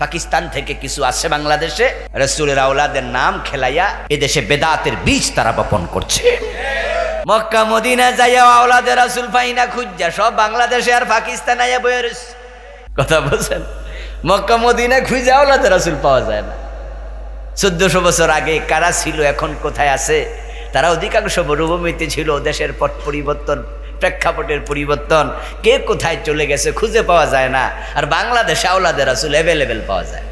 পাকিস্তান থেকে কিছু আসছে বাংলাদেশে, রাসূলের আওলাদের নাম খেলাইয়া এদেশে বেদাতের বীজ তারা বপন করছে। মক্কা মদিনা যাইয়া আওলাদের রাসূল পাইনা খুঁজা সব বাংলাদেশে আর পাকিস্তান আইয়া বইয়া রয়েছে। কথা বলছেন, মক্কা মদিনা খুঁজে আওলাদের রাসূল পাওয়া যায় না। 1400 বছর আগে কারা ছিল, এখন কোথায় আছে? তারা অধিকাংশ মরুভূমিতে ছিল। দেশের পট পরিবর্তন, প্রেক্ষাপটের পরিবর্তন, কে কোথায় চলে গেছে খুঁজে পাওয়া যায় না। আর বাংলাদেশে আওলাদের রাসূল অ্যাভেলেবেল পাওয়া যায়।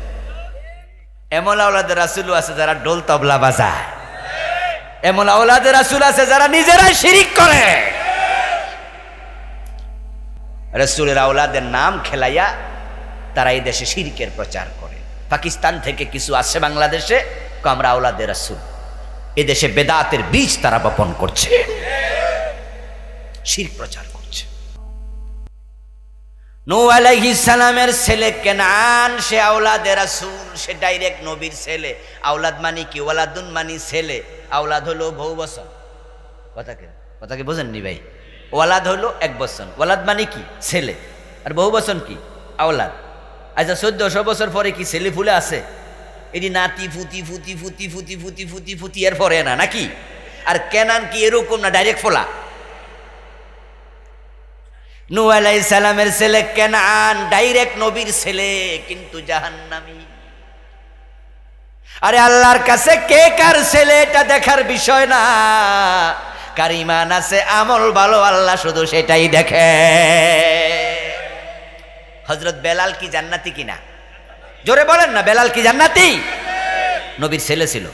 এমন আওলাদের রাসূলও আছে যারা ঢোল তবলা বাজায়, এমন আওলাদের রাসূল আছে যারা নিজেরাই শিরিক করে। রাসূলের আওলাদের নাম খেলাইয়া তারা এই দেশে শিরকের প্রচার করে। পাকিস্তান থেকে কিছু আসছে বাংলাদেশে, আমরা আওলাদের রাসূল, এদেশে বেদাতের বীজ তারা বপন করছে, শিরক প্রচার করছে। নূহ আলাইহিস সালামের ছেলে কেনান, সে আওলাদে রাসূল, সে ডাইরেক্ট নবীর ছেলে। আওলাদ মানে কি? ওয়ালাদুন মানে ছেলে, আওলাদ হলো বহু বচন। কথা কি বোঝেননি ভাই? ওয়ালাদ হলো এক বচন, ওয়ালাদ মানে কি? ছেলে। আর বহু বচন কি? আওলাদ। আচ্ছা 1400 বছর পরে কি ছেলে ফুলে আছে? এটি নাতি ফুতি ফুতি ফুতি ফুতি ফুতি ফুতি ফুতি এর পরে না নাকি? আর কেনান কি এরকম না, ডাইরেক্ট ফোলা? নূহ আলাইহিস সালামের ছেলে কেনান ডাইরেক্ট নবীর ছেলে, কিন্তু জাহান্নামী। আরে আল্লাহর কাছে কে কার ছেলে এটা দেখার বিষয় না, কার ঈমান আছে, আমল ভালো, আল্লাহ শুধু সেটাই দেখে। হযরত বেলাল কি জান্নাতি কিনা? জোরে বলেন না, বেলাল কি জান্নাতি? নবীর ছেলে ছিল,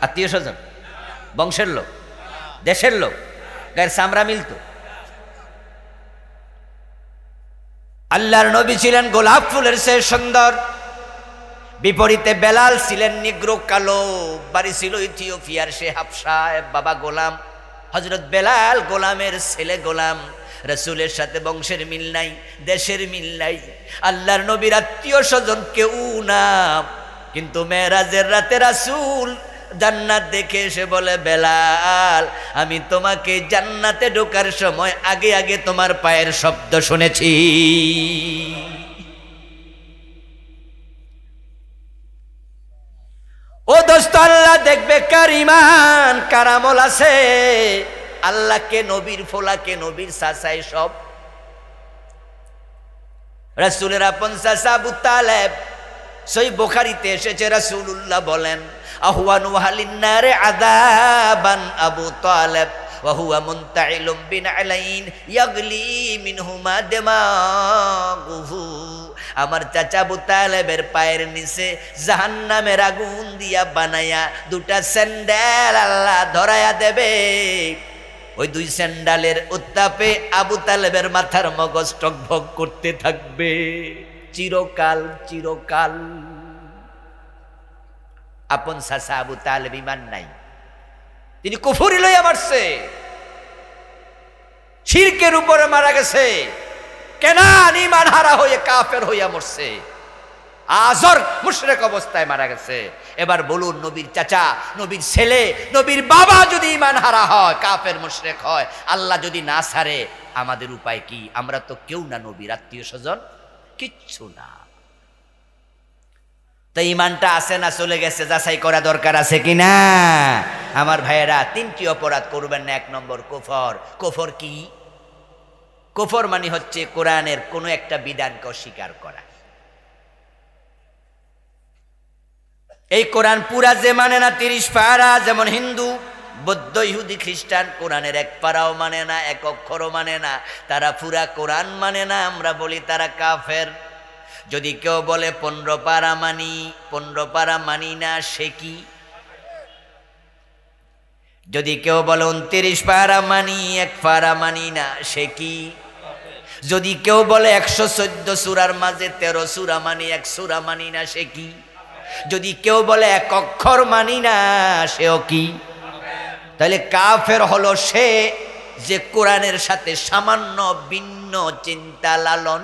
আত্মীয় স্বজন, বংশের লোক, দেশের লোক, গায়ের চামড়া মিলত। আল্লাহর নবী ছিলেন গোলাপ ফুলের চেয়ে সুন্দর, বিপরীতে বেলাল ছিলেন নিগ্রো কালো, বাড়ি ছিল ইথিওপিয়ার, সে হাবশা, বাবা গোলাম। হযরত বেলাল গোলামের ছেলে, গোলাম। রাসূলের সাথে বংশের মিল নাই, দেশের মিল নাই, আল্লাহর নবীর আত্মীয় স্বজন কেউ না। কিন্তু মেরাজের রাতে রাসূল জান্নাত দেখে এসে বলে, বেলাল আমি তোমাকে জান্নাতে ঢোকার সময় আগে আগে তোমার পায়ের শব্দ শুনেছি। ও দোস্ত, আল্লাহ দেখবে কার ঈমান, কার আমল আছে। আল্লাহকে, নবীর ফোলাকে, নবীর চাচাই সব। রাসূলের আপন চাচা আবু তালেব, সহিহ বুখারীতে এসেছে, রাসূলুল্লাহ বলেন, আহওয়ানু আহলিন নারে আযাবান আবু তালেব ওয়া হুয়া মুনতাইলুম বিনালাইন ইয়াগলি মিনহুমা দিমাগুহু। আমার চাচা আবু তালেবের পায়ের নিচে জাহান্নামের আগুন দিয়া বানায়া দুটা স্যান্ডেল আল্লাহ ধরায়া দেবে। ওই দুই স্যান্ডালের উত্তাপে আবু তালেবের মাথার মগজ টকভক করতে থাকবে চিরকাল চিরকাল। আপন চাচা আবু তালেব ঈমান নাই, তিনি কুফরি লইয়া মারছে, শিরকের উপরে মারা গেছে। কেনান ঈমান হারা হয়ে কাফের হইয়া মরছে, আজর মুশরিক অবস্থায় মারা গেছে। এবার বলুন, নবীর চাচা, নবীর ছেলে, নবীর বাবা যদি ঈমান হারা হয়, কাফের মুশরিক হয়, আল্লাহ যদি না ছাড়ে, আমাদের উপায় কি? আমরা তো কেউ না নবীর আত্মীয় স্বজন, কিচ্ছু না। তো ঈমানটা আছে না চলে গেছে, যাচাই করা দরকার আছে কিনা? আমার ভাইয়েরা, 3টি অপরাধ করবেন না। 1 নম্বর কুফর। কুফর কি? কুফর মানে হচ্ছে কোরআনের কোনো একটা বিধানকে অস্বীকার করা। এই কোরআন পুরা যে মানে না 30 পারা, যেমন হিন্দু, বৌদ্ধ, ইহুদি, খ্রিস্টান কোরআনের 1 পারাও মানে না, 1 অক্ষরও মানে না, তারা পুরা কোরআন মানে না। আমরা বলি তারা কাফের। যদি কেউ বলে 15 পারা মানি, 15 পারা মানি না, সে কি? যদি কেউ বলে 29 পারা মানি, 1 পারা মানি না, সে কি? যদি কেউ বলে 114 সূরার মাঝে 13 সূরা মানি, 1 সূরা মানি না, সে কি? যদি কেউ বলে 1 অক্ষর মানি না, সেও কি? তাহলে কাফের হলো সে যে কোরআনের সাথে সামান্য ভিন্ন চিন্তা লালন।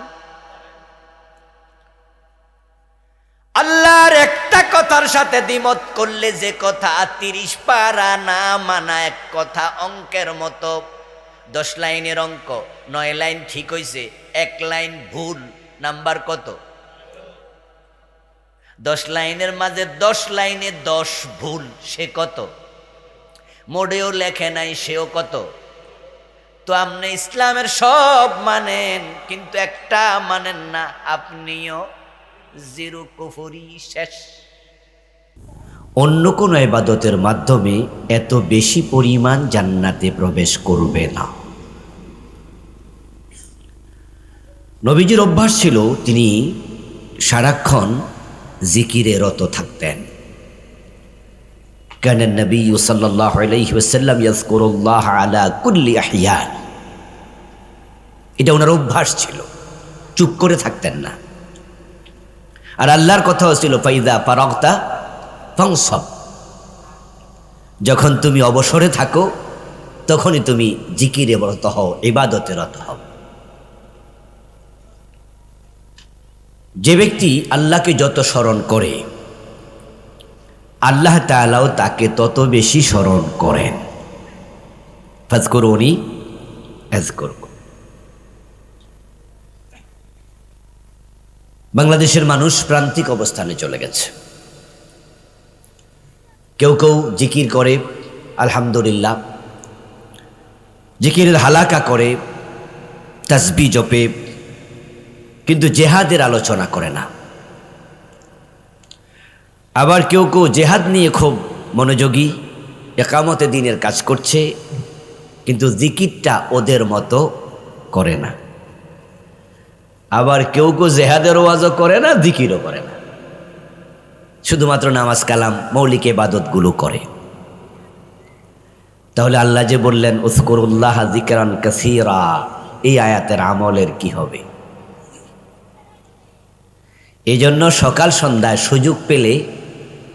আল্লাহর একটা কথার সাথে দ্বিমত করলে, যে কথা 30 পারা না মানা এক কথা, অঙ্কের মতো 10 লাইনের অঙ্ক, 9 লাইন ঠিক হইছে, 1 লাইন ভুল, নাম্বার কত? 10 লাইনের মাঝে 10 লাইনে 10 ভুল, সে কত? মোড়েও লেখে নাই, সেও কত? তো আপনি ইসলামের সব মানেন কিন্তু একটা মানেন না, আপনিও জিরো, কুফরি, শেষ। অন্য কোন ইবাদতের মাধ্যমে এত বেশি পরিমাণ জান্নাতে প্রবেশ করবে না। নবীজির অভ্যাস ছিল তিনি সারাক্ষণ জিকিরে রত থাকতেন। কান নবী সাল্লাল্লাহু আলাইহি ওয়াসাল্লাম ইয়াযকুরুল্লাহ আলা কুল্লি আহইয়ান, এটা ওনার অভ্যাস ছিল, চুপ করে থাকতেন না। আর আল্লাহর কথাও ছিল ফাইদা ফারাগতা ফানসাব, যখন তুমি অবসরে থাকো তখনই তুমি জিকিরে রত হও, ইবাদতে রত হও। যে ব্যক্তি আল্লাহকে যত স্মরণ করে আল্লাহ তাআলাও তাকে তত বেশি স্মরণ করেন। ফাজকুরুনি আযকুরকুম। বাংলাদেশের মানুষ প্রান্তিক অবস্থানে চলে গেছে। কেউ কেউ জিকির করে আলহামদুলিল্লাহ, জিকিরের হালাকা করে, তাসবিহ জপে, কিন্তু জেহাদের আলোচনা করে না। আবার কেউ কেউ জেহাদ নিয়ে খুব মনোযোগী, একামতে দ্বীনের কাজ করছে, কিন্তু জিকিরটা ওদের মতো করে না। আবার কেউ কেউ জেহাদের ওয়াজও করে না, জিকিরও করে না, শুধুমাত্র নামাজ কালাম মৌলিক ইবাদতগুলো করে। তাহলে আল্লাহ যে বললেন উযকুরুল্লাহ যিকরান কাসীরা, এই আয়াতের আমলের কি হবে? এই জন্য সকাল সন্ধ্যায় সুযোগ পেলে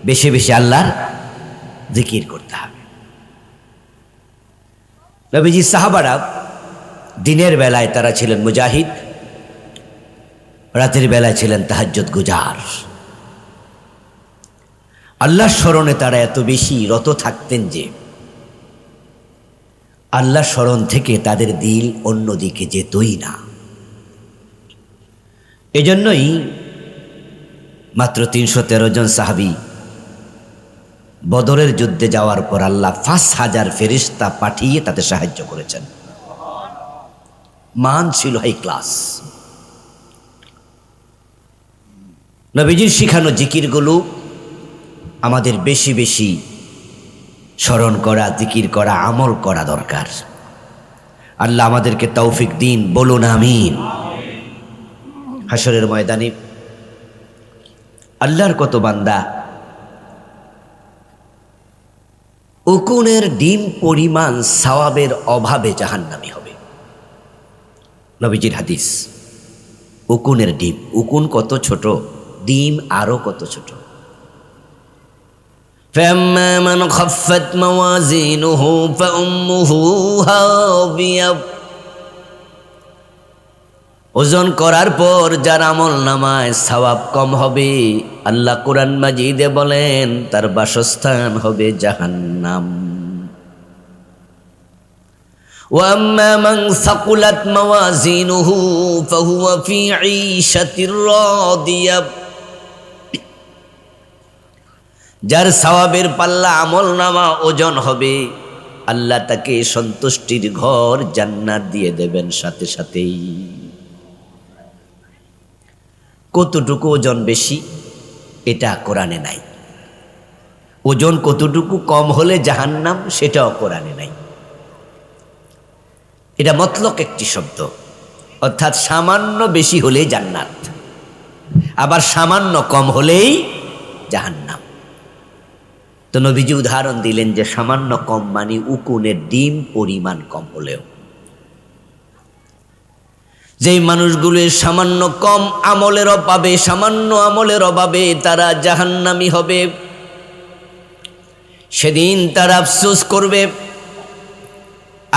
বেশি বেশি আল্লাহর জিকির করতে হবে। নবীজি সাহাবারা দিনের বেলায় তারা ছিলেন মুজাহিদ, রাতের বেলায় ছিলেন তাহাজ্জুদ গুজার। আল্লাহর স্মরণে তারা এত বেশি রত থাকতেন যে আল্লাহর স্মরণ থেকে তাদের দিল অন্যদিকে যেতই না। এজন্যই মাত্র 313 জন সাহাবী বদরের যুদ্ধে যাওয়ার পর আল্লাহ 5000 ফেরেশতা পাঠিয়ে তাদের সাহায্য করেছেন। মান ছিল হাই ক্লাস। নবীজির শিখানো জিকিরগুলো আমাদের বেশি বেশি স্মরণ করা, জিকির করা, আমল করা দরকার। আল্লাহ আমাদেরকে তৌফিক দিন, বলুন আমিন। হাশরের ময়দানে আল্লাহর কত বান্দা উকুনের ডিম পরিমাণ সওয়াবের অভাবে জাহান্নামী হবে। নবীজির হাদিস, উকুনের ডিম, উকুন কত ছোট, ডিম আরো কত ছোট। فَأَمَّا مَنْ خَفَّتْ مَوَازِينُهُ فَأُمُّهُ هَاوِيَةٌ, ওজন করার পর যার আমল নামায় সওয়াব কম হবে, আল্লাহ কোরআন মাজিদে বলেন তার বাসস্থান হবে জাহান্নাম। وَأَمَّا مَنْ ثَقُلَتْ مَوَازِينُهُ فَهُوَ فِي عِيشَةٍ رَاضِيَةٍ, যার সওয়াবের পাল্লা আমল নামা ওজন হবে, আল্লাহ তাকে সন্তুষ্টির ঘর জান্নাত দিয়ে দেবেন সাথে সাথেই। কতটুকু ওজন বেশি এটা কোরআনে নাই, ওজন কতটুকু কম হলে জাহান্নাম সেটাও কোরআনে নাই। এটা মতলক একটি শব্দ, অর্থাৎ সামান্য বেশি হলেই জান্নাত, আবার সামান্য কম হলেই জাহান্নাম। তো নবীজি উদাহরণ দিলেন যে সামান্য কম মানে উকুনের ডিম পরিমাণ কম হলেও। যেই মানুষগুলো সামান্য কম আমলের অভাবে, সামান্য আমলের অভাবে তারা জাহান্নামী হবে, সেদিন তারা আফসোস করবে,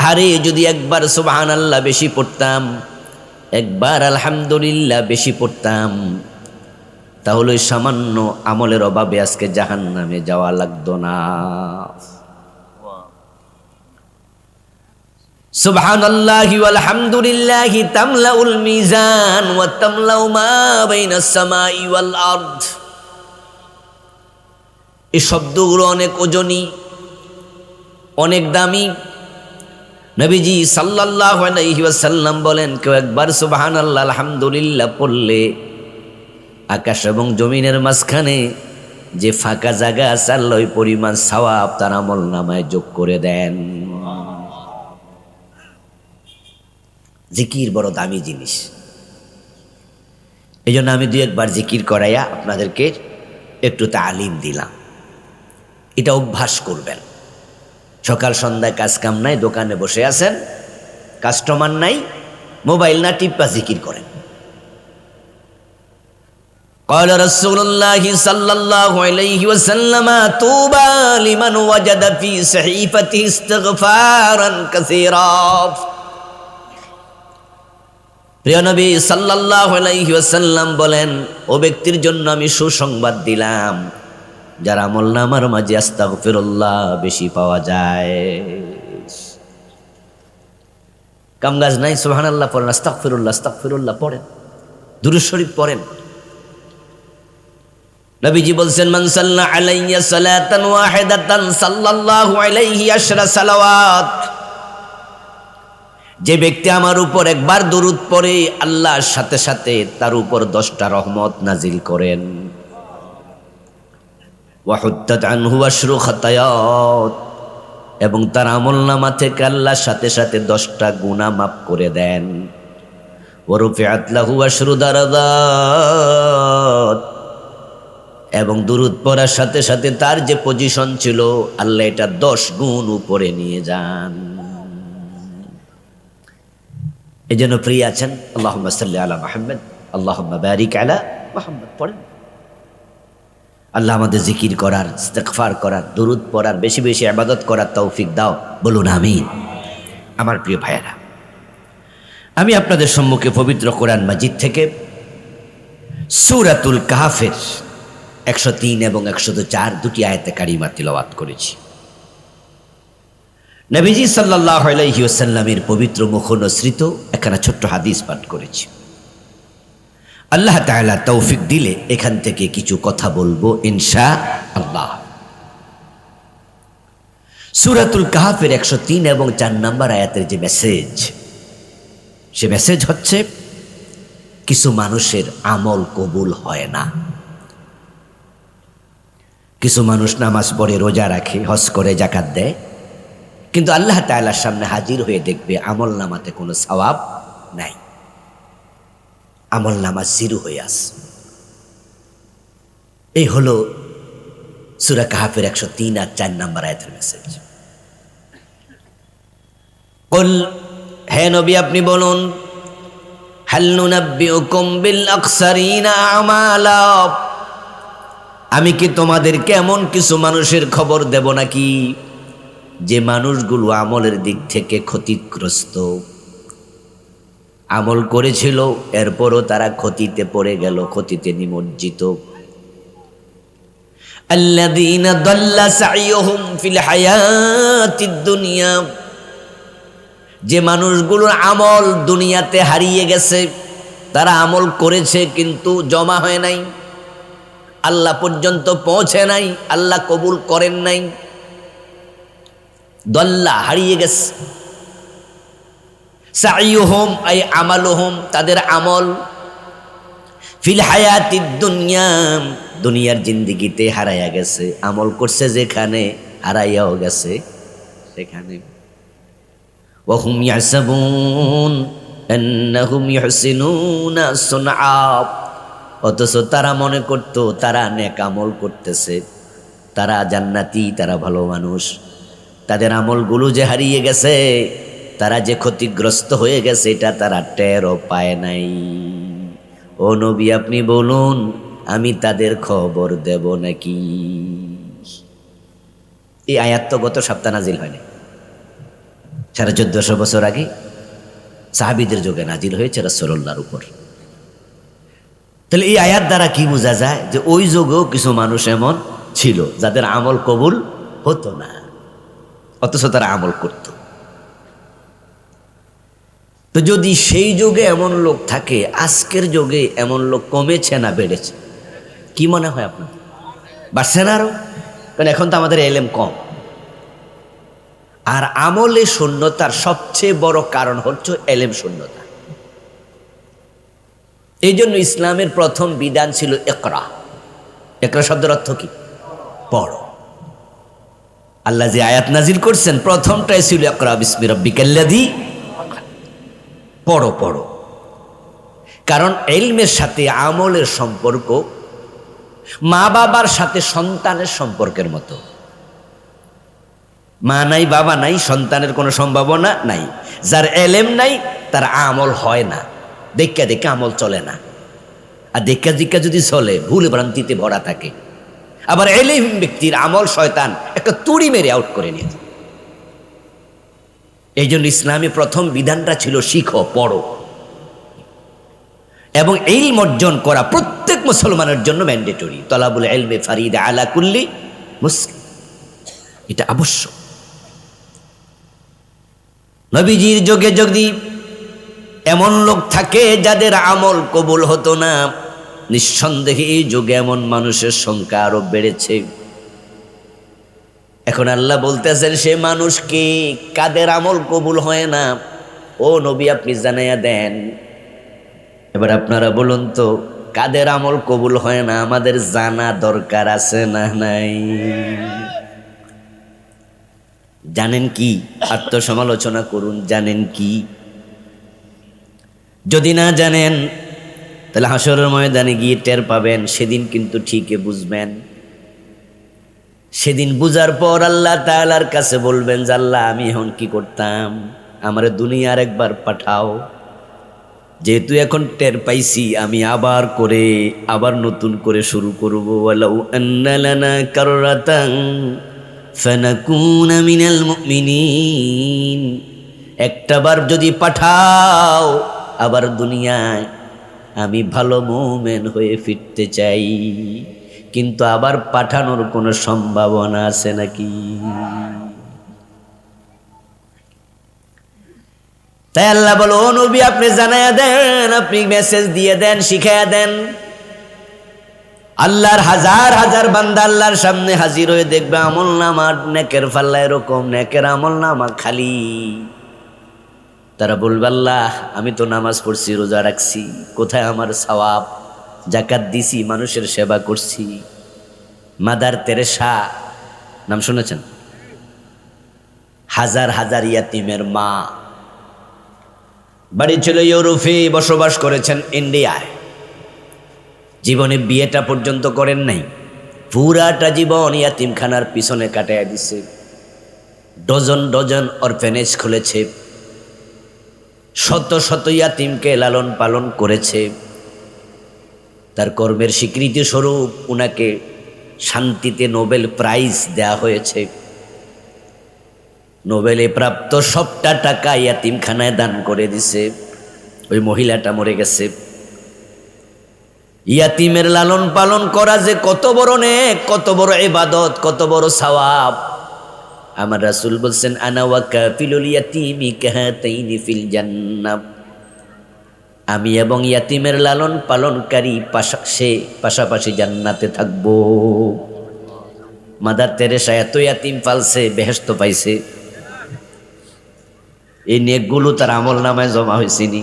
আরে যদি একবার সুবহানাল্লাহ বেশি পড়তাম, একবার আলহামদুলিল্লাহ বেশি পড়তাম, তাহলে সামান্য আমলের অভাবে আজকে জাহান্নামে যাওয়া লাগতো না। সুবহানাল্লাহি ওয়াল হামদুলিল্লাহি তামলাউল মিজান ওয়া তামলাউ মা বাইনাস সামাই ওয়াল আরদ। এই শব্দগুলো অনেক ওজনী, অনেক দামি। নবীজি সাল্লাল্লাহু আলাইহি ওয়াসাল্লাম বলেন, কেউ একবার সুবহানাল্লাহ আলহামদুলিল্লাহ পড়লে আকাশ এবং জমিনের মাঝখানে যে ফাঁকা জায়গা আছে আল্লাহ ওই পরিমাণ সওয়াব তার আমলনামায় যোগ করে দেন। জিকির বড় দামি জিনিস। এই জন্য আমি 2-1 জিকির করাইয়া আপনাদেরকে একটু তালিম দিলাম। এটা অভ্যাস করবেন। সকাল সন্ধ্যায় কাজ কাম নাই, দোকানে বসে আছেন, কাস্টমার নাই, মোবাইল না টিপা জিকির করেন। قال رسول الله صلى الله عليه وسلم طوبى لمن وجد في صحيفته استغفارا كثيرا। প্রিয় নবী সাল্লাল্লাহু আলাইহি ওয়াসাল্লাম বলেন, ও ব্যক্তির জন্য আমি সুসংবাদ দিলাম যার আমলনামার মাঝে আস্তাগফিরুল্লাহ বেশি পাওয়া যায়। কামগাজ নাই, সুবহানাল্লাহ পড়েন, আস্তাগফিরুল্লাহ আস্তাগফিরুল্লাহ পড়েন, দুরূদ শরীফ পড়েন। নবীজি বলছেন, মান সাল্লা আলাইয়া সালাতান ওয়াহিদাতান সাল্লাল্লাহু আলাইহি আশরা সালাওয়াত। যে ব্যক্তি আমার উপর একবার দরুদ পড়ে আল্লাহর সাথে সাথে তার উপর 10টা রহমত নাজিল করেন। ওয়া হুত্তাত আনহু আশরু খাতায়াত, এবং তার আমলনামা থেকে আল্লাহর সাথে সাথে 10টা গুনাহ মাফ করে দেন। ওয়া রুফিআত লাহু আশরু দারাজাত, এবং দুরুদ পড়ার সাথে সাথে তার যে পজিশন ছিল আল্লাহ এটা 10 গুণ উপরে নিয়ে যান। এই জন্য প্রিয় আছেন, আল্লাহুম্মা সাল্লি আলা মুহাম্মদ, আল্লাহুম্মা বারিক আলা মুহাম্মদ পড়েন। আল্লাহ আমাদের জিকির করার, ইস্তিগফার করার, দুরুদ পড়ার, বেশি বেশি ইবাদত করার তৌফিক দাও, বলুন আমিন। আমার প্রিয় ভাইয়েরা, আমি আপনাদের সম্মুখে পবিত্র কোরআন মাজিদ থেকে সূরাতুল কাহফের 103 এবং 104 দুটি আয়াতে কারিমা তিলাওয়াত করেছি। নবীজি সাল্লাল্লাহু আলাইহি ওয়াসাল্লামের পবিত্র মুখনসৃত একখানা ছোট্ট হাদিস পাঠ করেছি। আল্লাহ তাআলা তৌফিক দিলে এখান থেকে কিছু কথা বলবো ইনশাআল্লাহ। সূরাতুল কাহফের 103 এবং 4 নম্বর আয়াতের যে মেসেজ, সে মেসেজ হচ্ছে কিছু মানুষের আমল কবুল হয় না। কিছু মানুষ নামাজ পড়ে, রোজা রাখে, হজ করে, যাকাত দেয়, কিন্তু আল্লাহ তাআলার সামনে হাজির হয়ে দেখবে আমল নামাতে কোনো সওয়াব নাই, আমল নামা জিরো হয়ে আছে। এই হলো সূরা কাহফের 103 আর 4 নম্বর আয়াতের মেসেজ। কুল, হে নবী আপনি বলুন, হাল নুনাব্বিউকুম বিল আকসারিনা আমালা, আমি কি তোমাদেরকে এমন কিছু মানুষের খবর দেব নাকি যে মানুষগুলো আমলের দিক থেকে ক্ষতিগ্রস্ত, আমল করেছিল এরপরও তারা ক্ষতিতে পড়ে গেল, ক্ষতিতে নিমজ্জিত। আল্লাযীনা দাল্লা সাইয়ুহুম ফিল হায়াতিদ দুনিয়া, যে মানুষগুলোর আমল দুনিয়াতে হারিয়ে গেছে, তারা আমল করেছে কিন্তু জমা হয় নাই, আল্লাহ পর্যন্ত পৌঁছে নাই, আল্লাহ কবুল করেন নাই, দল্লা হারিয়ে গেছে। সাইয়ুহুম আই আমালুহুম, তাদের আমল, ফিল হায়াতিদ দুনিয়া, দুনিয়ার জিন্দেগিতে হারাইয়া গেছে। আমল করছে যেখানে, হারাইয়াও গেছে সেখানে। ওয়া হুম ইয়াহসাবুন আন্নাহুম ইহসিনুনা সুনআ, অথচ তারা মনে করত তারা নেক আমল করতেছে, তারা জান্নাতি, তারা ভালো মানুষ। তাদের আমলগুলো যে হারিয়ে গেছে, তারা যে ক্ষতিগ্রস্ত হয়ে গেছে, এটা তারা টেরও পায় নাই। ও নবী আপনি বলুন, আমি তাদের খবর দেব নাকি? এই আয়াত তো গত সপ্তাহ নাজিল হয়নি, 1450 বছর আগে সাহাবীদের যুগে নাজিল হয়েছে রাসূলুল্লাহর উপর। তাহলে এই আয়াত দ্বারা কি বোঝা যায়? যে ওই যুগেও কিছু মানুষ এমন ছিল যাদের আমল কবুল হতো না, অথচ তারা আমল করত। তো যদি সেই যুগে এমন লোক থাকে, আজকের যুগে এমন লোক কমেছে না বেড়েছে? কি মনে হয় আপনার? বাড়ছে না আরো? কারণ এখন তো আমাদের এলেম কম। আর আমলে শূন্যতার সবচেয়ে বড় কারণ হচ্ছে এলেম শূন্যতা। এই জন্য ইসলামের প্রথম বিধান ছিল ইকরা। ইকরা শব্দের অর্থ কি? পড়ো। আল্লাহ যে আয়াত নাজিল করছেন প্রথমটাই ছিল ইকরা বিসমি রাব্বিকাল্লাযী, পড়ো পড়ো। কারণ ইলমের সাথে আমলের সম্পর্ক মা বাবার সাথে সন্তানের সম্পর্কের মতো। মা নাই বাবা নাই, সন্তানের কোনো সম্ভাবনা নাই। যার এলেম নাই তার আমল হয় না, দেখা দেখে আমল চলে না। আর দেখা দেখা যদি চলে ভুল ভ্রান্তিতে ভরা থাকে। আবার এলেম ব্যক্তির আমল শয়তান একটা তুড়ি মেরে আউট করে নিয়েছে। এই জন্য ইসলামে প্রথম বিধানটা ছিল শিখো, পড়ো। এবং ইলম অর্জন করা প্রত্যেক মুসলমানের জন্য ম্যান্ডেটরি। তলাবুল ইলমে ফারিদা আলা কুল্লি মুসলিম, এটা আবশ্যক। নবীজির যুগে যদি এমন লোক থাকে যাদের আমল কবুল হতো না, নিঃসন্দেহে এই যুগে এমন মানুষের সংখ্যা আরো বেড়েছে। এখন আল্লাহ বলতেছেন সে মানুষকে কাদের আমল কবুল হয় না, ও নবী আপনি জানাইয়া দেন। এবার আপনারা বলুন তো কাদের আমল কবুল হয় না আমাদের জানা দরকার আছে না নাই? জানেন কি? আত্মসমালোচনা করুন, জানেন কি? যদি না জানেন তাহলে হাসরের ময়দানে গিয়ে টের পাবেন, সেদিন কিন্তু ঠিকই বুঝবেন। সেদিন বুঝার পর আল্লাহ তাআলার কাছে বলবেন যে আল্লাহ আমি এখন কি করতাম, আমারে দুনিয়ার একবার পাঠাও। যেহেতু এখন টের পাইছি আমি আবার নতুন করে শুরু করব। ওয়ালাউ আন্না লানা কাররাতান ফানাকুনা মিনাল মুমিনিন, একটাবার যদি পাঠাও আবার দুনিয়ায়, আমি ভালো মুমিন হয়ে ফিরতে চাই। কিন্তু আবার পাঠানোর কোনো সম্ভাবনা আছে নাকি? তাই আল্লাহ বলো ও নবী আপনি জানাইয়া দেন, আপনি মেসেজ দিয়ে দেন, শিখাইয়া দেন। আল্লাহর হাজার হাজার বান্দা আল্লাহর সামনে হাজির হয়ে দেখবে আমল নামা নেকের পাল্লা এরকম, নেকের আমল নামা খালি। তারা বলবে আল্লাহ আমি তো নামাজ পড়ছি, রোজা রাখছি, কোথায় আমার সওয়াব? যাকাত দিছি, মানুষের সেবা করছি। মাদার তেরেসা নাম শুনেছেন? হাজার হাজার ইয়াতিমের মা, বাড়ি ছিল ইউরোপে, বসবাস করেছেন ইন্ডিয়ায়। জীবনে বিয়েটা পর্যন্ত করেন নাই, পুরাটা জীবন ইয়াতিমখানার পিছনে কাটাইয়া দিছে। ডজন ডজন অরফেনেজ খুলেছে, শত শত ইয়াতিমকে লালন পালন করেছে। তার কর্মের স্বীকৃতি স্বরূপ উনাকে শান্তিতে নোবেল প্রাইজ দেয়া হয়েছে। নোবেলে প্রাপ্ত সবটা টাকা ইয়াতিমখানায় দান করে দিছে। ওই মহিলাটা মরে গেছে। ইয়াতিমের লালন পালন করা যে কত বড় নেক, কত বড় ইবাদত, কত বড় সওয়াব। আমার রাসূল বলছেন আনা ওয়া কাফিলুল ইয়াতিমি কাহাতাইনি ফিল জান্নাহ, আমি এবং ইয়াতিমের লালন পালনকারী পাশাপাশি জান্নাতে থাকবো। মাদার তেরেসা এত ইয়াতিম পালছে, বেহেশত পাইছে। এই নেকগুলো তার আমল নামায় জমা হয়েছিনি।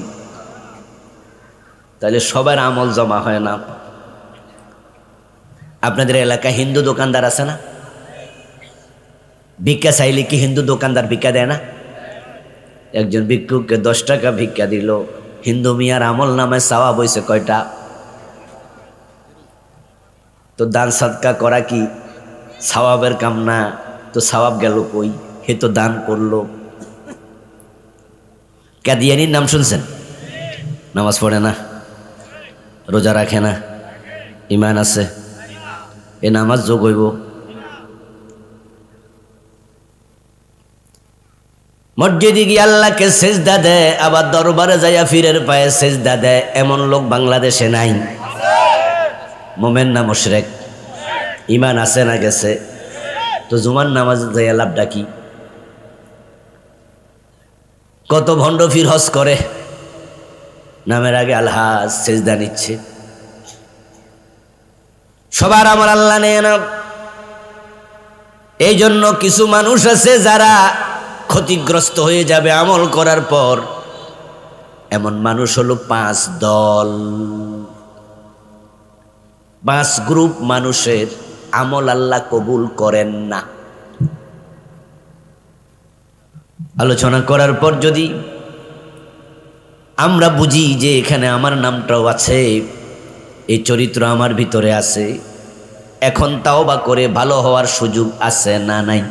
তাহলে সবার আমল জমা হয় না। আপনাদের এলাকায় হিন্দু দোকানদার আছে না? ভিক্ষা চাইলে কি হিন্দু দোকানদার ভিক্ষা দেয় না? একজন ভিক্ষুককে 10 টাকা ভিক্ষা দিল, হিন্দু মিয়ার আমল নামায় সওয়াব হইছে কয়টা? তো দান সদকা করা কি সওয়াবের কাম না? তো সওয়াব গেল কই? হে তো দান করলো। কাদিয়ানির নাম শুনছেন? নামাজ পড়ে না, রোজা রাখে না, ইমান আছে, এ নামাজ যোগ হইব? মসজিদে গিয়ে আল্লাহকে সেজদা দেয়, আবার দরবারে যাইয়া ফিরের পায়ে সেজদা দেয়, এমন লোক বাংলাদেশে নাই। মোমেন না মুশরিক? ইমান আছে না গেছে? তো জুমার নামাজ যাইয়া লাভটা কি? কত ভণ্ড ফির হজ করে, নামের আগে আলহাজ সেজদা নিচ্ছে। সবার আমার আল্লাহ নেয় না। এই জন্য কিছু মানুষ আছে যারা ক্ষতিগ্রস্ত হয়ে যাবে আমল করার পর। এমন মানুষ হলো 5 দল, 5 গ্রুপ মানুষের আমল আল্লাহ কবুল করেন না। আলোচনা করার পর যদি আমরা বুঝি যে এখানে আমার নামটাও আছে, এই চরিত্র আমার ভিতরে আছে, এখন তাওবা করে ভালো হওয়ার সুযোগ আছে না নাই?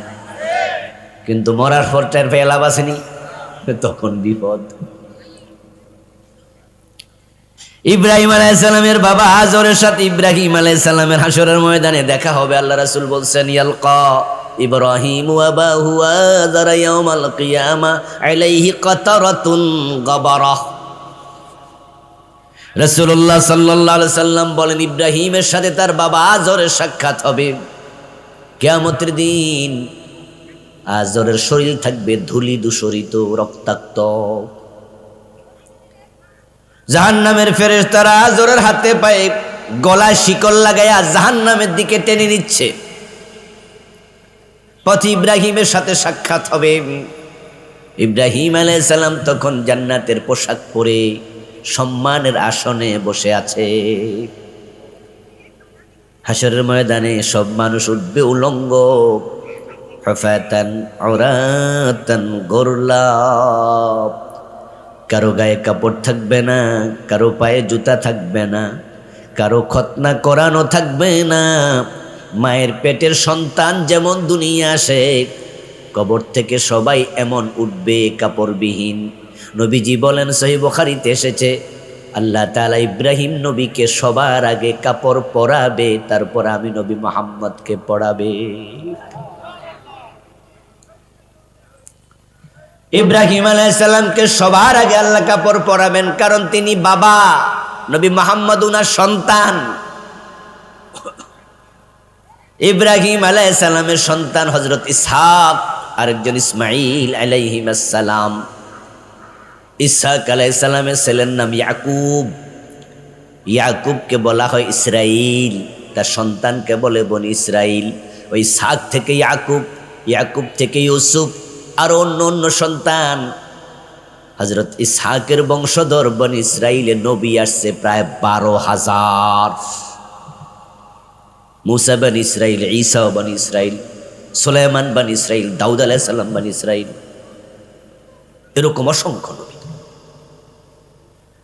কিন্তু মরার পর টের পেয়ে লাভ আসেনি, তখন বিপদ। ইব্রাহিম আলাইহিস সালামের বাবা আজরের সাথে ইব্রাহিম আলাইহিস সালামের হাসরের ময়দানে দেখা হবে। আল্লাহ রাসূল বলছেন, ইয়ালকা ইব্রাহিম ওয়া আবাহু আযর ইয়াউমাল কিয়ামা আলাইহি কাতারাতুন গাবারা। রাসূলুল্লাহ সাল্লাল্লাহু আলাইহি সাল্লাম বলেন, ইব্রাহিমের সাথে তার বাবা আজরের সাক্ষাৎ হবে কিয়ামতের দিন। আজরের শরীর থাকবে ধূলি দূষরিত, রক্তাক্ত। জাহান্নামের ফেরেশতারা আজরের হাতে পায়ে গলায় শিকল লাগাইয়া জাহান্নামের দিকে টেনে নিচ্ছে। পথে ইব্রাহিমের সাথে সাক্ষাৎ হবে। ইব্রাহিম আলাইহিস সালাম তখন জান্নাতের পোশাক পরে সম্মানের আসনে বসে আছে। হাসরের ময়দানে সব মানুষ উঠবে উলঙ্গ, হুফাতান উরাতান গুরলা। কারো গায়ে কাপড় থাকবে না, কারো পায়ে জুতা থাকবে না, কারো খতনা করানো থাকবে না। মায়ের পেটের সন্তান যেমন দুনিয়া আসে, কবর থেকে সবাই এমন উঠবে কাপড়বিহীন। নবীজি বলেন, সহিহ বুখারীতে এসেছে, আল্লাহ তাআলা ইব্রাহিম নবীকে সবার আগে কাপড় পরাবে, তারপর আমি নবী মুহাম্মদকে পরাবে। ইব্রাহিম আলাইহিস সালামকে সবার আগে আল্লাহ কাপড় পরাবেন, কারণ তিনি বাবা, নবী মুহাম্মদ উনার সন্তান। ইব্রাহিম আলাইহিস সালামের সন্তান হযরত ইসহাক, আরেকজন ইসমাঈল আলাইহিস সালাম। ইসহাক আলাইহিস সালামের ছেলের নাম ইয়াকুব। ইয়াকুবকে বলা হয় ইসরাইল, তার সন্তানকে বলে বনি ইসরাইল। ওই ইসহাক থেকে ইয়াকুব, ইয়াকুব থেকে ইউসুফ, আর অন্য অন্য সন্তান। হযরত ইসহাকের বংশধর বনি ইসরাইলে নবী আসছে প্রায় 12,000। মুসা বনি ইসরাইল, ঈসা বনি ইসরাইল, সুলাইমান বনি ইসরাইল, দাউদ আলাইহিস সালাম বনি ইসরাইল, এরকম অসংখ্য নবী।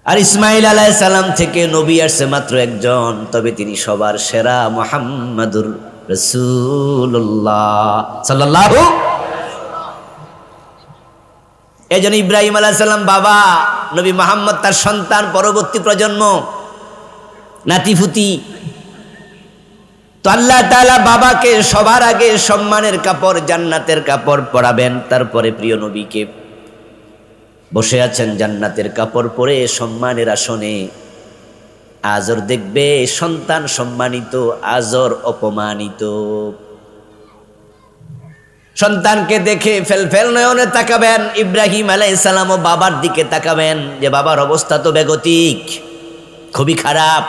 আর ইসমাইল আলাইহিস সালাম থেকে নবী আসছে মাত্র একজন, তবে তিনি সবার সেরা, মুহাম্মাদুর রাসূলুল্লাহ সাল্লাল্লাহু। এজন্য ইব্রাহিম আলাইহিস সালাম বাবা, নবী মুহাম্মদ তার সন্তান, পরবর্তী প্রজন্ম, নাতিপুতি। তো আল্লাহ তাআলা বাবাকে সবার আগে সম্মানের কাপড়, জান্নাতের কাপড় পরাবেন। তারপরে প্রিয় নবীকে বসে আছেন জান্নাতের কাপড় পরে সম্মানের আসনে। আজর দেখবে সন্তান সম্মানিত, আজর অপমানিত। সন্তানকে দেখে ফেলফেল নয়নে তাকাবেন। ইব্রাহিম আলাইহিস সালামও বাবার দিকে তাকাবেন যে বাবার অবস্থা তো বেগতিক, খুবই খারাপ,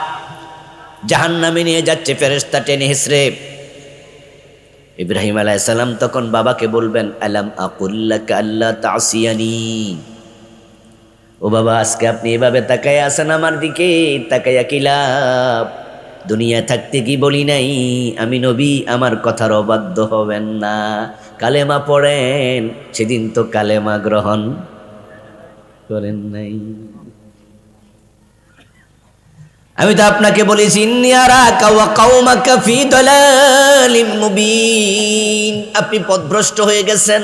জাহান্নামে নিয়ে যাচ্ছে ফেরেশতা টেনে হেসড়ে। ইব্রাহিম আলাইহিস সালাম তখন বাবাকে বলবেন, আলাম আকুল লাকা আল্লা তাসিয়ানি। ও বাবা, আজকে আপনি এভাবে তাকায় আছেন আমার দিকে, তাকাইয়া কি লাভ? দুনিয়া থাকতে কি বলি নাই আমি নবী আমার কথার অবাধ্য হবেন না, কালেমা পড়েন? সেদিন তো কালেমা গ্রহণ করেন নাই। আমি তো আপনাকে বলেছি, ইন্নী আরাকা ওয়া কওমাকা ফি দালালিম মুবিন, আপনি পথভ্রষ্ট হয়ে গেছেন।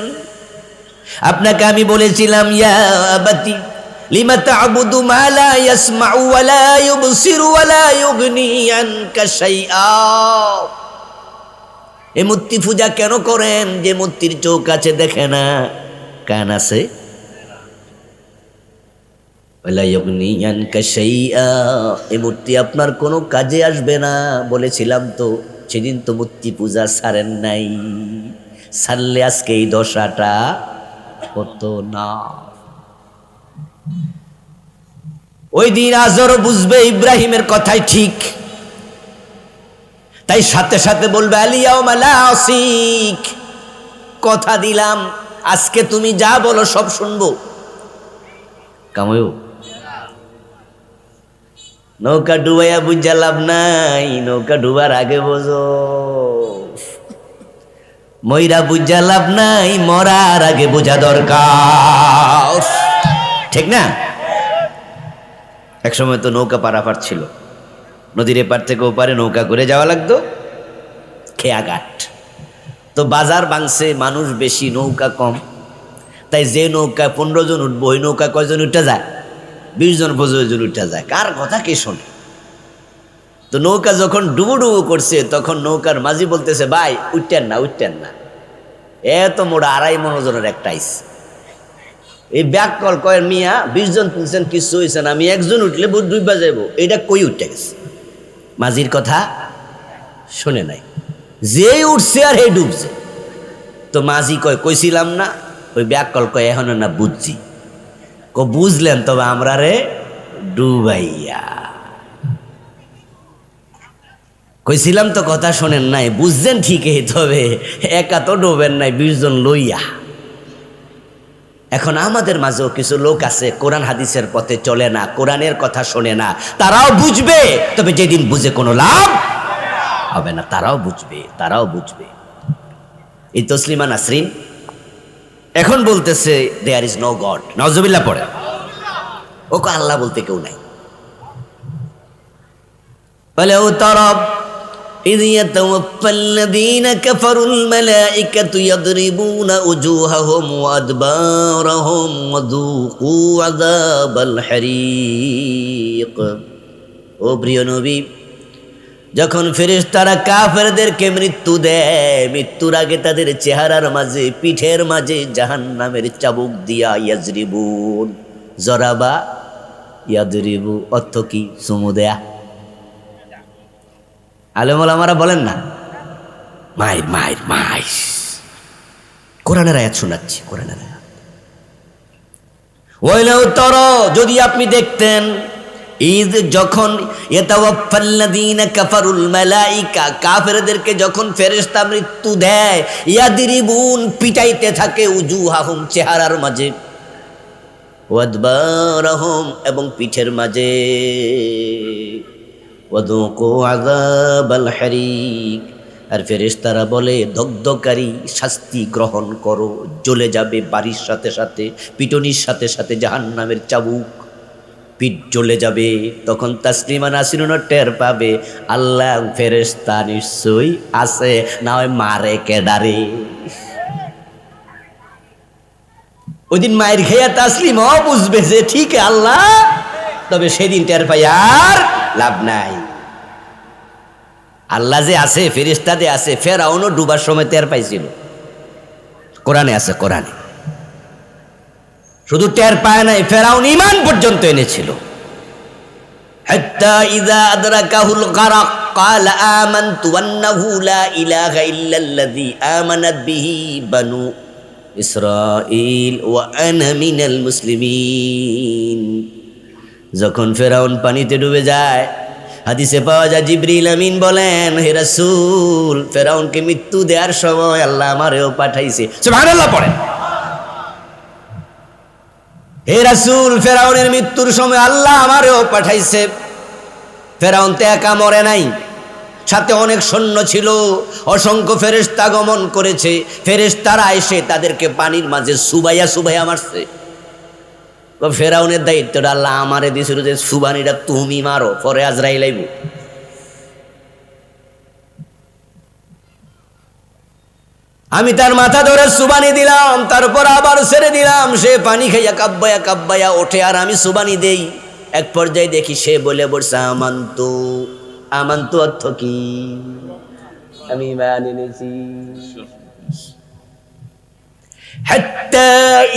আপনাকে আমি বলেছিলাম, ইয়া আবাতি লিমা তা'বুদু মা লা ইয়াসমাউ ওয়া লা ইউবসিরু ওয়া লা ইউগনি আনকা শাইআ। এই মূর্তি পূজা কেন করেন যে মূর্তির চোখ আছে, দেখে না, কান আছে, ওয়ালা ইউগনি আনকা শাইআ, এই মূর্তি আপনার কোনো কাজে আসবে না। বলেছিলাম তো, সেদিন তো মূর্তি পূজা ছাড়েন নাই, ছাড়লে আজকে এই দশাটা হতো না। ওই দিন আজরও বুঝবে ইব্রাহিমের কথাই ঠিক, তাই সাথে সাথে বলবে, আলিয়াউমা লা আসিক, কথা দিলাম আজকে তুমি যা বলো সব শুনবো। কাময়ু নৌকা ডুবাইয়া বুঝা লাভ নাই, নৌকা ডুবার আগে বোঝো। ময়রা বুঝা লাভ নাই, মরার আগে বোঝা দরকার, ঠিক না? একসময় তো নৌকা পারাপার ছিল, নদীর এপার থেকে ওপারে নৌকা করে যাওয়া লাগতো খেয়াঘাট। তো বাজার ভাঙছে, মানুষ বেশি, নৌকা কম, তাই যে নৌকা 15 জন উঠবো ওই নৌকা কয়জন উঠে যায়? 20 জন 25 জন উঠে যায়। কার কথা কে শোনে? তো নৌকা যখন ডুবু ডুবু করছে তখন নৌকার মাঝি বলতেছে, ভাই উঠতেন না, উঠতেন না, এত মোড়া 2.5 মনোজনের একটা আইস। এই ব্যাক কল কয়ের মিয়া 20 জন তুলছেন, কিছু হয়েছে না, আমি একজন উঠলে বুধ ডুববা যাইব, এটা কই উঠতে গেছে? মাঝির কথা শুনে নাই, যেই উঠছে আর হে ডুবছে। তো মাঝি কয় কইছিলাম না? ওই ব্যাক কল কয় এখন না বুঝছি। বুঝলেন, তবে আমরা রে ডুবাইয়া কইছিলাম তো, কথা শোনেন নাই, বুঝছেন ঠিকই, তবে একা তো ডোবেন নাই, 20 জন লইয়া। এখন আমাদের মাঝেও কিছু লোক আছে কোরআন হাদিসের পথে চলে না, কোরআনের কথা শোনে না, তারাও বুঝবে, তবে যেদিন বুঝে কোনো লাভ হবে না। তারাও বুঝবে, তারাও বুঝবে। এই তসলিমা নাসরিন এখন বলতেছে দেয়ার ইজ নো গড, নাউজুবিল্লাহ পড়ে। ওকে আল্লাহ বলতে কেউ নাই। বলে ও তরব إذ يتوفى الذين كفروا الملائكة يضربون وجوههم وأدبارهم وذوقوا عذاب الحريق। ও প্রিয় নবী, যখন ফেরেশতারা কাফেরদেরকে মৃত্যু দেয়, মৃত্যুর আগে তাদের চেহারার মাঝে, পিঠের মাঝে জাহান্নামের চাবুক দিয়া ইয়াজরিবুন, জরাবা ইয়াদরিবু অর্থ কি? চুমু দেয়া। আলেম ওলামারা বলেন না মায়ের মায়ের মাইস। কোরআনের আয়াত শোনাচ্ছি, কোরআনের আয়াত। ওয়াইলাউ তারা, যদি আপনি দেখতেন, ঈদ যখন ইয়াতাওয়াফাল্লাযীনা কাফারুল মালাইকা, কাফেরদেরকে যখন ফেরেশতা মৃত্যু দেয়, ইয়াদরিবুন পিটাইতে থাকে, উজুহাহুম চেহারার মাঝে, ওয়াদবারাহুম এবং পিঠের মাঝে, ওয়াযুকু আযাবাল হারিক, আর ফেরেশতারা বলে দগ্ধকারী শাস্তি গ্রহণ করো, জ্বলে যাবে বাড়ির সাথে সাথে, পিটনির সাথে সাথে জাহান্নামের চাবুক, পিঠ জ্বলে যাবে। তখন তাসলিমা নাসরিন টের পাবে আল্লাহ ফেরেশতা নিশ্চয়ই আছে, না হয় মারে কেডারে। ওই দিন মায়ের খেয়া তাসলিমা বুঝবে যে ঠিক আল্লাহ, তবে সেদিন টের পাই আর লাভ নাই। আল্লাহ যে আছে, ফেরেশতা যে আছে, ফেরাউনও ডুবার সময় টের পাইছিল, কোরআনে আছে, কোরআনে। শুধু টের পায় নাই, ফেরাউন ঈমান পর্যন্ত এনেছিল। হাত্তা ইযা আদরাকাহুল গারাক ক্বালা আমানতু আন্নাহু লা ইলাহা ইল্লাল্লাযী আমানাত বিহি বানু ইসরাঈল ওয়া আনা মিনাল মুসলিমিন। যখন ফেরাউন পানিতে ডুবে যায়, হাদিসে পাওয়া যায় জিবরিল আমিন বলেন, হে রাসূল, ফেরাউনকে মৃত্যু দেওয়ার সময় আল্লাহ আমারেও পাঠাইছে। সুবহানাল্লাহ পড়েন। হে রাসূল, ফেরাউনের মৃত্যুর সময় আল্লাহ আমারেও পাঠাইছে। ফেরাউন তো একা মরে নাই, সাথে অনেক সৈন্য ছিল, অসংখ্য ফেরেশতা গমন করেছে। ফেরেশতারা এসে তাদেরকে পানির মাঝে সুবাইয়া সুবাইয়া মারছে। ফেরাউনের দায়িত্বটা আল্লাহ আমারে দিয়েছিল যে সুবানিটা তুমি মারো, পরে আজরাইল আইব। আমি তার মাথা ধরে সুবানি দিলাম, তারপর আবার ছেড়ে দিলাম, সে পানি খাইয়া কাব্বায়া কাব্বায়া ওঠে, আর আমি সুবানি দেই। এক পর্যায়ে দেখি সে বলে বলছে আমান্তু। আমান্তু অর্থ কি? আমি ঈমান এনেছি। হাত্তা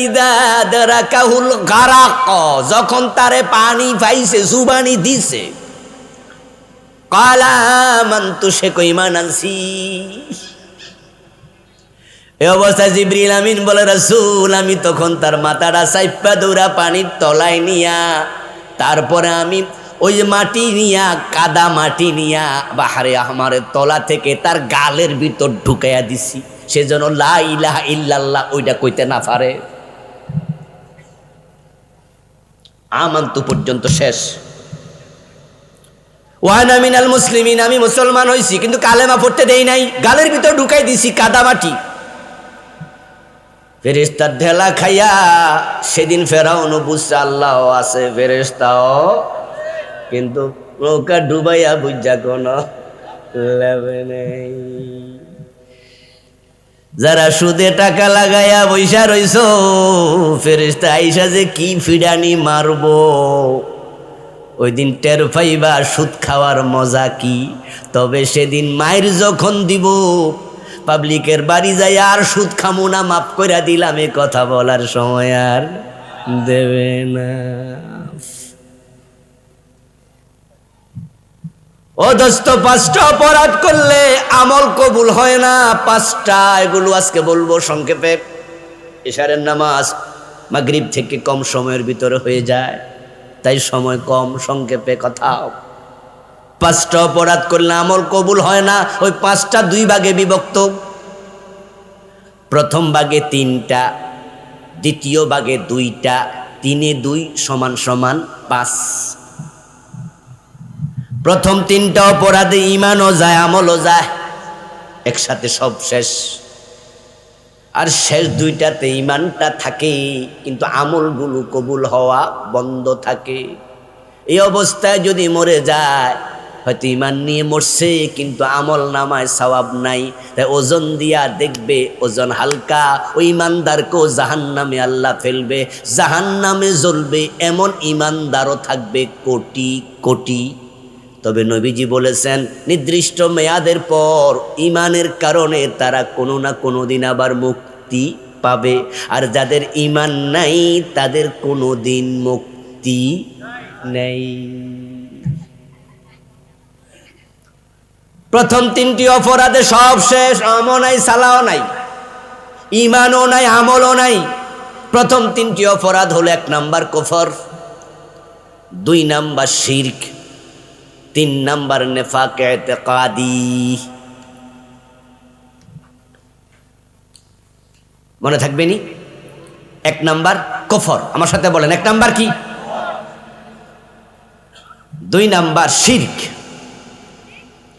ইযা আদরাকাহুল গারাক, যখন তারে পানি পাইছে, সুবানি দিছে, ক্বালা আমান্তু, সে কই ঈমান আনছি। এই অবস্থায় জিবরিল আমিন বলে, রাসূল, আমি তখন তার মাথাটা চাইপা দৌড়া পানির তলায় নিয়া, তারপরে আমি ওই মাটি নিয়া, কাদা মাটি নিয়া বাহারে আহমারের তলা থেকে তার গালের ভিতর ঢুকাইয়া দিছি। সেজন্য লা ইলাহা ইল্লাল্লাহ ওইটা কইতে না পারে। আমান্তু পর্যন্ত শেষ। ওয়ানা মিনাল মুসলিমিন, আমি মুসলমান হইছি কিন্তু কালেমা পড়তে দেই নাই, গালের ভিতর ঢুকাই দিছি কাদা মাটি। ফেরেশতার ঢেলা খাইয়া সেদিন ফেরাউন বুঝছে আল্লাহ আছে, ফেরেশতাও, কিন্তু নৌকা ডুবাইয়া বুঝা কোনো লাভে নেই। যারা সুদে টাকা লাগাইয়া বৈশা রইছো, ফেরেশতা আইসা যে কি ফিডানি মারবো, ওই দিন টের পাইবা সুদ খাওয়ার মজা কি। তবে সেদিন মায়ের যখন দিব, পাবলিকের বাড়ি যাই আর সুদ খামু না, মাফ কইরা দিলাম, এ কথা বলার সময় আর দেবে না। ও দোস্ত, 5টা অপরাধ করলে আমল কবুল হয় না। 5টা, এগুলো আজকে বলবো সংক্ষেপে। ইশারের নামাজ মাগরিব থেকে কম সময়ের ভিতরে হয়ে যায়, তাই সময় কম, সংক্ষেপে কথা। 5টা অপরাধ করলে আমল কবুল হয় না। ওই 5টা 2 ভাগে বিভক্ত। প্রথম ভাগে 3টা, দ্বিতীয় ভাগে 2টা, 3 এ 2 সমান সমান 5। প্রথম 3টা অপরাধে ঈমানও যায় আমলও যায়, একসাথে সব শেষ। আর শেষ 2টাতে ঈমানটা থাকে কিন্তু আমলগুলো কবুল হওয়া বন্ধ থাকে। এই অবস্থায় যদি মরে যায়, হয়তো ঈমান নিয়ে মরছে কিন্তু আমল নামায় সওয়াব নাই, তাই ওজন দিয়া দেখবে ওজন হালকা। ওই ঈমানদারকেও জাহান্নামে আল্লাহ ফেলবে, জাহান্নামে জ্বলবে। এমন ঈমানদারও থাকবে কোটি কোটি। তবে নবীজি বলেছেন, নির্দিষ্ট মেয়াদের পর ঈমানের কারণে তারা কোনো না কোনো দিন আবার মুক্তি পাবে। আর যাদের ঈমান নাই তাদের কোনো দিন মুক্তি নেই। প্রথম 3টি অপরাধে সব শেষ, আমও নাই, সালাও নাই, ঈমানও নাই, আমলও নাই। প্রথম 3টি অপরাধ হলো 1 নাম্বার কুফর, 2 নাম্বার শিরক, 3 নাম্বার নেফাক ইতিকাদি। মনে থাকবে নি? 1 নাম্বার কুফর, আমার সাথে বলেন 1 নাম্বার কি? 2 নাম্বার শিরক,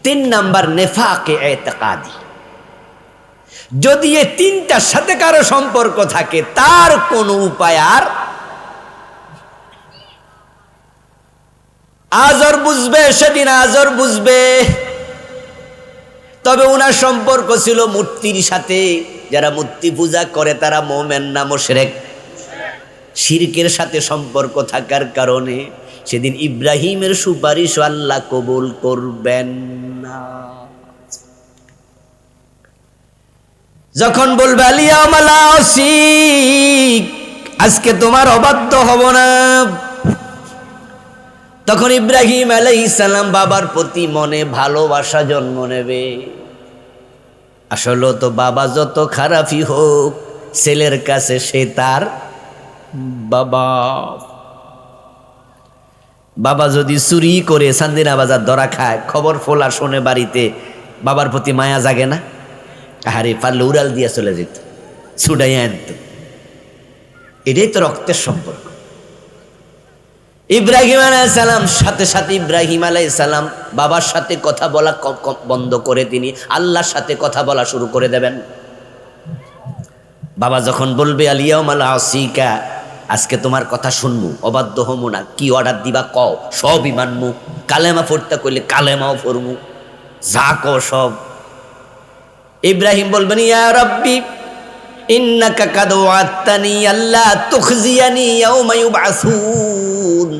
3 নাম্বার নেফাক ইতিকাদি। যদি এই 3টার সাথে কারো সম্পর্ক থাকে, তার কোনো উপায় আর আজর বুঝবে, সেদিন আজর বুঝবে। তবে উনার সম্পর্ক ছিল মূর্তির সাথে। যারা মূর্তি পূজা করে তারা মুমিন না মুশরিক? শিরকের সাথে সম্পর্ক থাকার কারণে সেদিন ইব্রাহিমের সুপারিশ আল্লাহ কবুল করবেন না। যখন বলবে আলিয়াউমা লা আসিক, আজকে তোমার অবাধ্য হব না, তখন ইব্রাহিম আলাইহিস সালাম বাবার প্রতি মনে ভালোবাসা জন্ম নেবে। আসলে তো বাবা যত খারাপই হোক, ছেলের কাছে সে তার বাবা। বাবা যদি চুরি করে চান্দিনা বাজার ধরা খায়, খবর ফোলা শোনে বাড়িতে, বাবার প্রতি মায়া জাগে না? আরে পারলে উড়াল দিয়া চলে যেত, ছুটাইয়া আনত। এটাই তো রক্তের সম্পর্ক। ইব্রাহিম আলাইহিস সালাম সাথে সাথে ইব্রাহিম আলাইহিস সালাম বাবার সাথে কথা বলা বন্ধ করে তিনি আল্লাহর সাথে কথা বলা শুরু করে দেবেন। বাবা যখন বলবে আলিয়াউমা লা আসিকা, আজকে তোমার কথা শুনবো, অবাধ্য হমু না, কি অর্ডার দিবা কও, সবই মানমু। কালেমা পড়তে কইলে কালেমাও পড়মু, যা কও সব। ইব্রাহিম বলবেন, ইয়া রাব্বি ইন্নাকা কাদ ওয়া'আদতানি আল্লা তুখজিয়ানি ইয়াওমা ইউবআসুন।